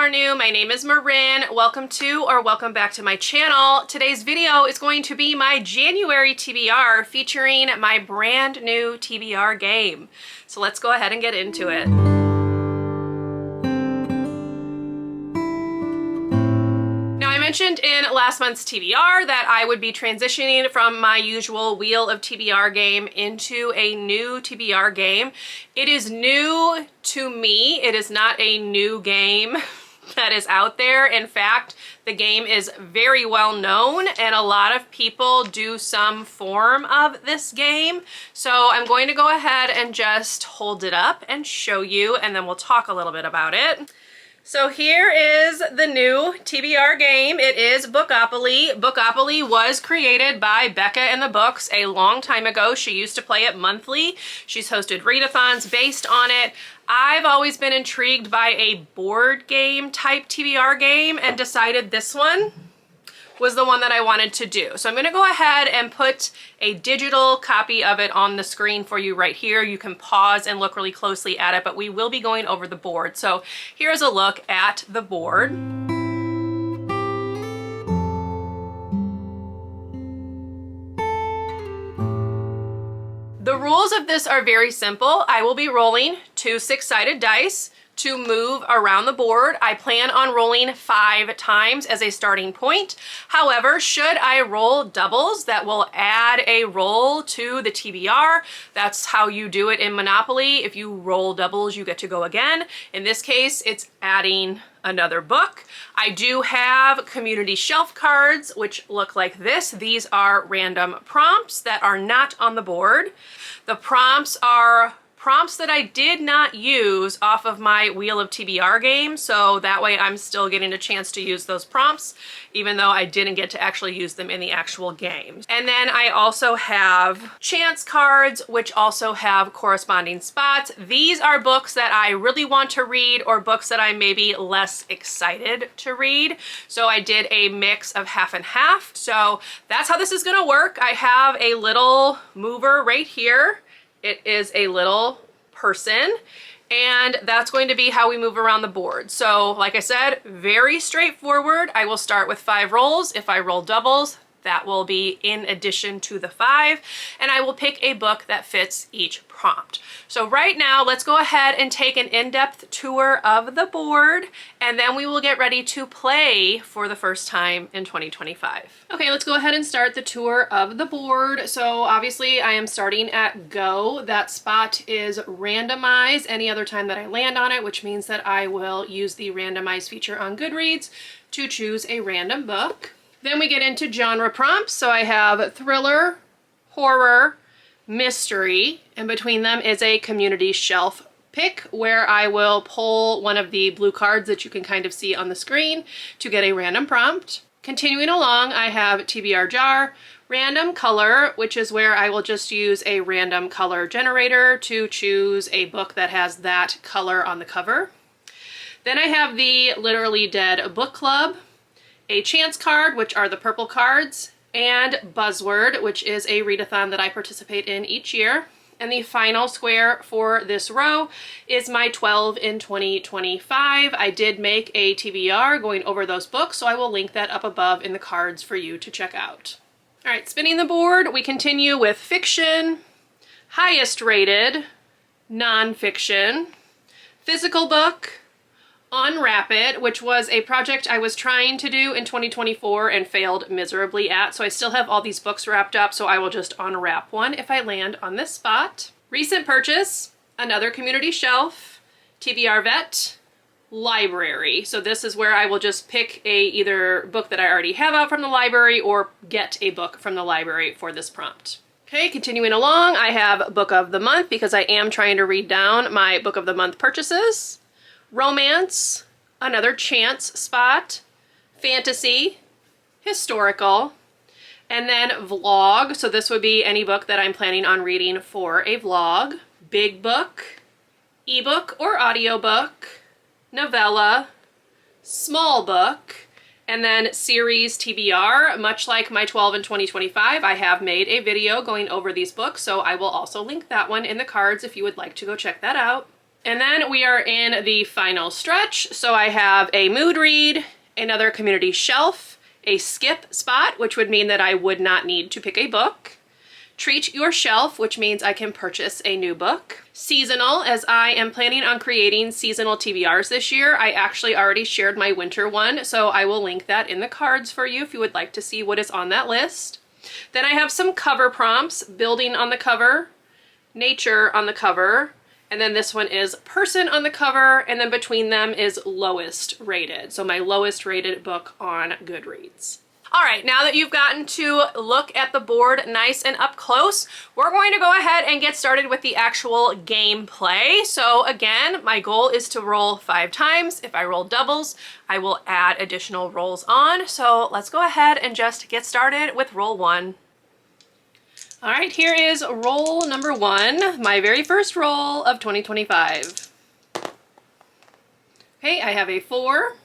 are new, my name is Marin. Welcome to or welcome back to my channel. Today's video is going to be my January TBR featuring my brand new TBR game. So let's go ahead and get into it. I mentioned in last month's TBR that I would be transitioning from my usual Wheel of TBR game into a new TBR game. It is new to me. It is not a new game that is out there. In fact, the game is very well known and a lot of people do some form of this game. So I'm going to go ahead and just hold it up and show you, and then we'll talk a little bit about it. So here is the new TBR game. It is Bookopoly. Bookopoly was created by Becca in the Books a long time ago. She used to play it monthly. She's hosted readathons based on it. I've always been intrigued by a board game type TBR game and decided this one was the one that I wanted to do. So I'm gonna go ahead and put a digital copy of it on the screen for you right here. You can pause and look really closely at it, but we will be going over the board. So here's a look at the board. The rules of this are very simple. I will be rolling 2 6-sided dice to move around the board. I plan on rolling 5 times as a starting point. However, should I roll doubles, that will add a roll to the TBR. That's how you do it in Monopoly. If you roll doubles, you get to go again. In this case, it's adding another book. I do have community shelf cards, which look like this. These are random prompts that are not on the board. The prompts are prompts that I did not use off of my Wheel of TBR game, so that way I'm still getting a chance to use those prompts, even though I didn't get to actually use them in the actual game. And then I also have chance cards, which also have corresponding spots. These are books that I really want to read or books that I'm maybe less excited to read. So I did a mix of half and half. So that's how this is gonna work. I have a little mover right here. It is a little person, and that's going to be how we move around the board. So like I said, very straightforward. I will start with 5 rolls. If I roll doubles, that will be in addition to the 5, and I will pick a book that fits each prompt. So right now, let's go ahead and take an in-depth tour of the board, and then we will get ready to play for the first time in 2025. Okay, let's go ahead and start the tour of the board. So obviously I am starting at go. That spot is randomized any other time that I land on it, which means that I will use the randomize feature on Goodreads to choose a random book. Then we get into genre prompts. So I have thriller, horror, mystery, and between them is a community shelf pick where I will pull one of the blue cards that you can kind of see on the screen to get a random prompt. Continuing along, I have TBR jar, random color, which is where I will just use a random color generator to choose a book that has that color on the cover. Then I have the Literally Dead book club, a chance card, which are the purple cards, and buzzword, which is a readathon that I participate in each year. And the final square for this row is my 12 in 2025. I did make a TBR going over those books, so I will link that up above in the cards for you to check out. All right, spinning the board, we continue with fiction, highest rated, nonfiction, physical book, Unwrap It, which was a project I was trying to do in 2024 and failed miserably at. So I still have all these books wrapped up, so I will just unwrap one if I land on this spot. Recent purchase, another community shelf, TBR vet, library. So this is where I will just pick a either book that I already have out from the library or get a book from the library for this prompt. Okay, continuing along, I have book of the month because I am trying to read down my book of the month purchases. Romance, another chance spot, fantasy, historical, and then vlog. So this would be any book that I'm planning on reading for a vlog. Big book, ebook or audiobook, novella, small book, and then series TBR. Much like my 12 in 2025, I have made a video going over these books, so I will also link that one in the cards if you would like to go check that out. And then we are in the final stretch. So I have a mood read, another community shelf, a skip spot, which would mean that I would not need to pick a book, treat your shelf, which means I can purchase a new book, seasonal, as I am planning on creating seasonal TBRs this year. I actually already shared my winter one, so I will link that in the cards for you if you would like to see what is on that list. Then I have some cover prompts, building on the cover, nature on the cover, and then this one is person on the cover, and then between them is lowest rated. So my lowest rated book on Goodreads. All right, now that you've gotten to look at the board nice and up close, we're going to go ahead and get started with the actual gameplay. So again, my goal is to roll 5 times. If I roll doubles, I will add additional rolls on. So let's go ahead and just get started with roll 1. All right, here is roll number 1, my very first roll of 2025. Okay, I have a 4.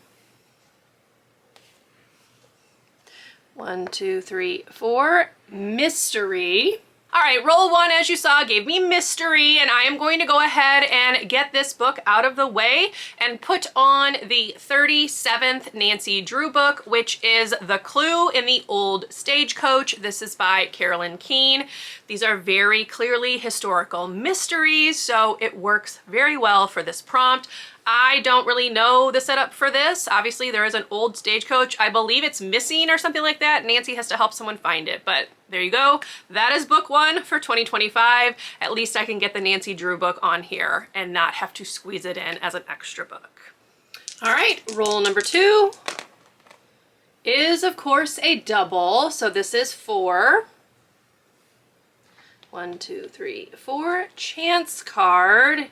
1, 2, 3, 4. Mystery. All right, roll 1, as you saw, gave me mystery, and I am going to go ahead and get this book out of the way and put on the 37th Nancy Drew book, which is The Clue in the Old Stagecoach. This is by Carolyn Keene. These are very clearly historical mysteries, so it works very well for this prompt. I don't really know the setup for this. Obviously, there is an old stagecoach. I believe it's missing or something like that. Nancy has to help someone find it, but there you go. That is book 1 for 2025. At least I can get the Nancy Drew book on here and not have to squeeze it in as an extra book. All right, roll number 2 is, of course, a double. So this is 4. 1, 2, 3, 4. Chance card.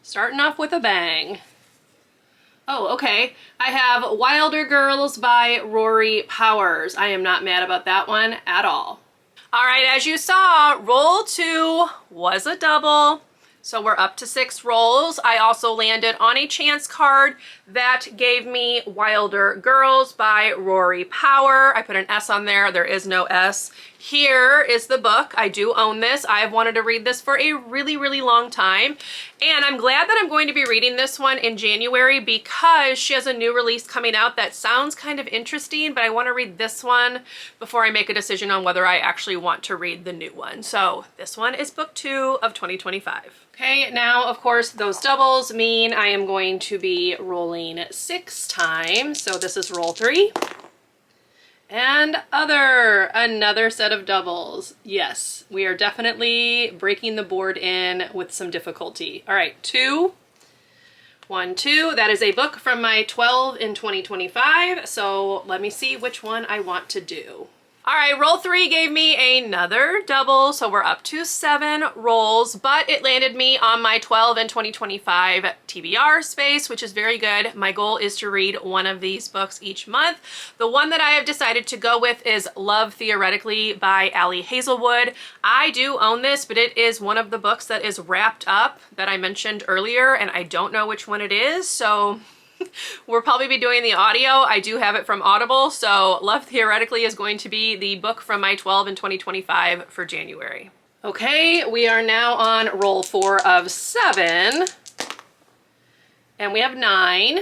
Starting off with a bang. Oh, okay. I have Wilder Girls by Rory Powers. I am not mad about that one at all. All right, as you saw, roll 2 was a double. So we're up to 6 rolls. I also landed on a chance card that gave me Wilder Girls by Rory Power. I put an S on there. There is no S. Here is the book. I do own this. I've wanted to read this for a really, really long time. And I'm glad that I'm going to be reading this one in January because she has a new release coming out that sounds kind of interesting, but I want to read this one before I make a decision on whether I actually want to read the new one. So this one is book 2 of 2025. Okay, now of course those doubles mean I am going to be rolling 6 times. So this is roll 3. And another set of doubles. Yes, we are definitely breaking the board in with some difficulty. All right, 2, 1, 2. That is a book from my 12 in 2025. So let me see which one I want to do. All right, roll 3 gave me another double, so we're up to 7 rolls, but it landed me on my 12 and 2025 TBR space, which is very good. My goal is to read one of these books each month. The one that I have decided to go with is Love Theoretically by Allie Hazelwood. I do own this, but it is one of the books that is wrapped up that I mentioned earlier, and I don't know which one it is, so we'll probably be doing the audio. I do have it from Audible, so Love Theoretically is going to be the book from my 12 in 2025 for January. Okay, we are now on roll 4 of 7, and we have 9.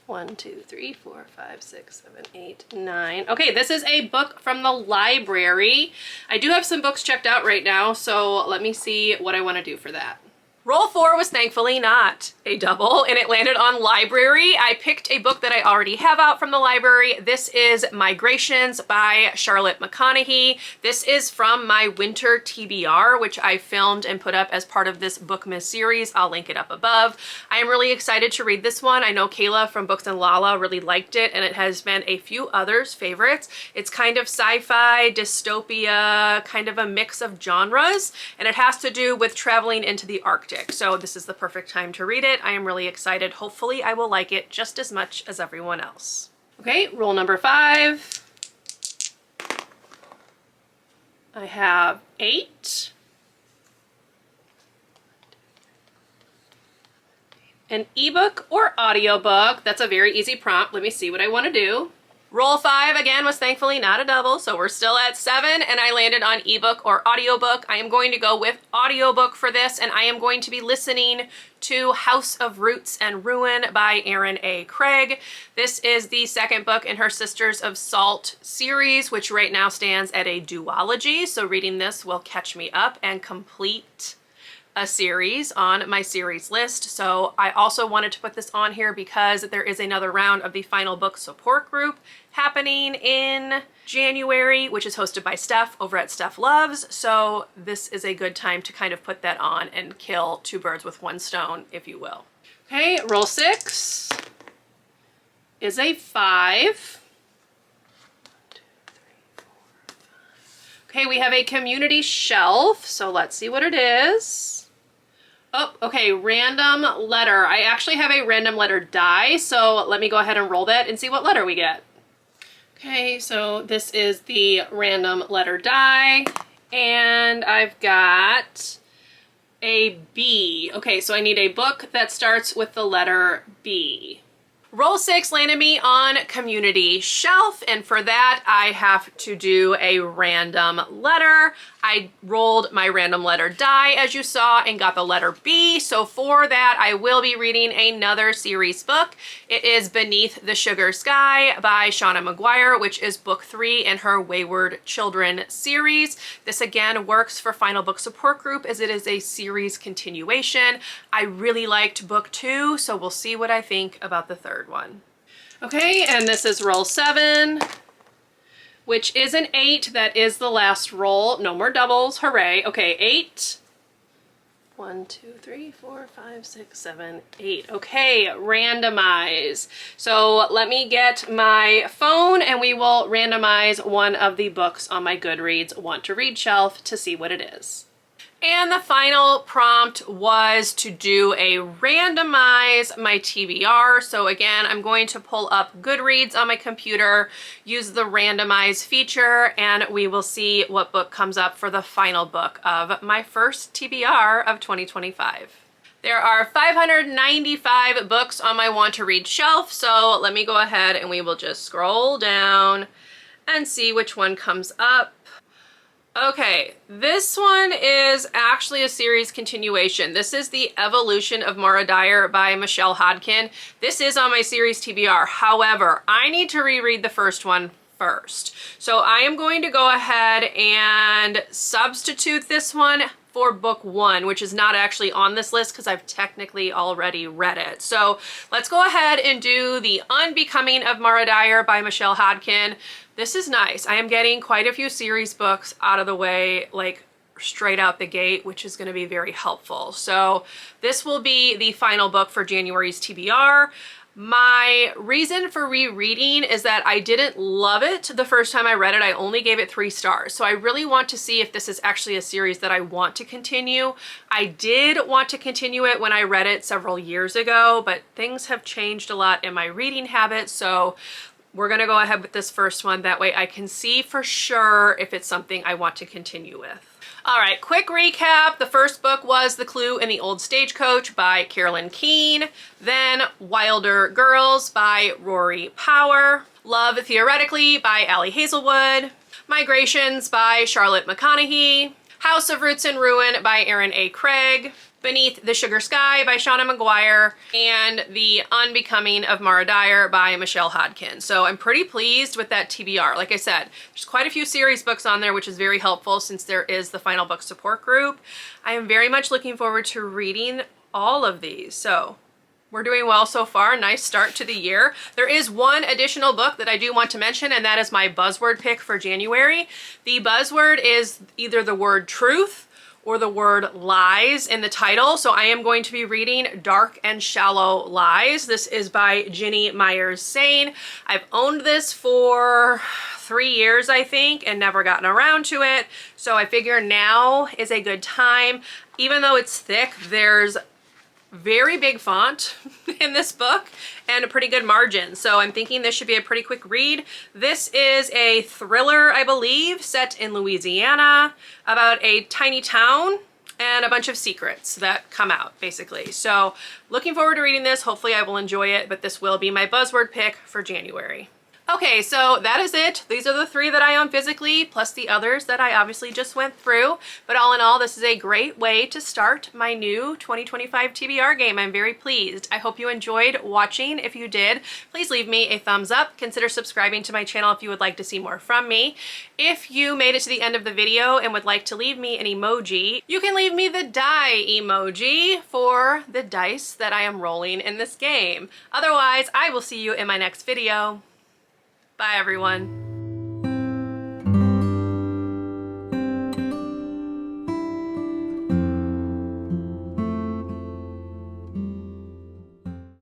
1, 2, 3, 4, 5, 6, 7, 8, 9. Okay, this is a book from the library. I do have some books checked out right now, so let me see what I want to do for that. Roll 4 was thankfully not a double, and it landed on library. I picked a book that I already have out from the library. This is Migrations by Charlotte McConaughey. This is from my winter TBR, which I filmed and put up as part of this Bookmas series. I'll link it up above. I am really excited to read this one. I know Kayla from Books and Lala really liked it, and it has been a few others' favorites. It's kind of sci-fi, dystopia, kind of a mix of genres, and it has to do with traveling into the Arctic. So this is the perfect time to read it. I am really excited. Hopefully I will like it just as much as everyone else. Okay, roll number 5. I have 8. An ebook or audiobook. That's a very easy prompt. Let me see what I want to do. Roll 5 again was thankfully not a double, so we're still at 7, and I landed on ebook or audiobook. I am going to go with audiobook for this, and I am going to be listening to House of Roots and Ruin by Erin A. Craig. This is the second book in her Sisters of Salt series, which right now stands at a duology, so reading this will catch me up and complete a series on my series list. So I also wanted to put this on here because there is another round of the final book support group happening in January, which is hosted by Steph over at Steph Loves. So this is a good time to kind of put that on and kill two birds with one stone, if you will. Okay, roll 6 is a 5. Okay, we have a community shelf, so let's see what it is. Oh, okay, random letter. I actually have a random letter die, so let me go ahead and roll that and see what letter we get. Okay, so this is the random letter die, and I've got a B. Okay, so I need a book that starts with the letter B. Roll 6 landed me on community shelf, and for that I have to do a random letter. I rolled my random letter die, as you saw, and got the letter B. So for that, I will be reading another series book. It is Beneath the Sugar Sky by Shauna Maguire, which is book 3 in her Wayward Children series. This again works for Final Book Support Group as it is a series continuation. I really liked book 2, so we'll see what I think about the third one. Okay, and this is roll 7. Which is an 8. That is the last roll. No more doubles. Hooray. Okay, 8. 1, 2, 3, 4, 5, 6, 7, 8. Okay, randomize. So let me get my phone and we will randomize one of the books on my Goodreads Want to Read shelf to see what it is. And the final prompt was to do a randomize my TBR. So again, I'm going to pull up Goodreads on my computer, use the randomize feature, and we will see what book comes up for the final book of my first TBR of 2025. There are 595 books on my Want to Read shelf, so let me go ahead and we will just scroll down and see which one comes up. Okay, this one is actually a series continuation. This is The Evolution of Mara Dyer by Michelle Hodkin. This is on my series TBR. However, I need to reread the first one first. So I am going to go ahead and substitute this one for book 1, which is not actually on this list because I've technically already read it. So let's go ahead and do The Unbecoming of Mara Dyer by Michelle Hodkin. This is nice. I am getting quite a few series books out of the way, like straight out the gate, which is going to be very helpful. So this will be the final book for January's TBR. My reason for rereading is that I didn't love it the first time I read it. I only gave it 3 stars. So I really want to see if this is actually a series that I want to continue. I did want to continue it when I read it several years ago, but things have changed a lot in my reading habits. So we're gonna go ahead with this first one. That way I can see for sure if it's something I want to continue with. All right, quick recap. The first book was The Clue in the Old Stagecoach by Carolyn Keene. Then Wilder Girls by Rory Power. Love Theoretically by Allie Hazelwood. Migrations by Charlotte McConaughey. House of Roots and Ruin by Erin A. Craig. Beneath the Sugar Sky by Shauna Maguire, and The Unbecoming of Mara Dyer by Michelle Hodkin. So I'm pretty pleased with that TBR. Like I said, there's quite a few series books on there, which is very helpful since there is the final book support group. I am very much looking forward to reading all of these. So we're doing well so far. Nice start to the year. There is one additional book that I do want to mention, and that is my buzzword pick for January. The buzzword is either the word truth or the word lies in the title. So I am going to be reading Dark and Shallow Lies. This is by Ginny Myers-Sane. I've owned this for 3 years, I think, and never gotten around to it. So I figure now is a good time. Even though it's thick, there's very big font in this book and a pretty good margin. So I'm thinking this should be a pretty quick read. This is a thriller, I believe, set in Louisiana about a tiny town and a bunch of secrets that come out, basically. So looking forward to reading this. Hopefully I will enjoy it, but this will be my buzzword pick for January. Okay, so that is it. These are the 3 that I own physically, plus the others that I obviously just went through. But all in all, this is a great way to start my new 2025 TBR game. I'm very pleased. I hope you enjoyed watching. If you did, please leave me a thumbs up. Consider subscribing to my channel if you would like to see more from me. If you made it to the end of the video and would like to leave me an emoji, you can leave me the die emoji for the dice that I am rolling in this game. Otherwise, I will see you in my next video. Bye, everyone.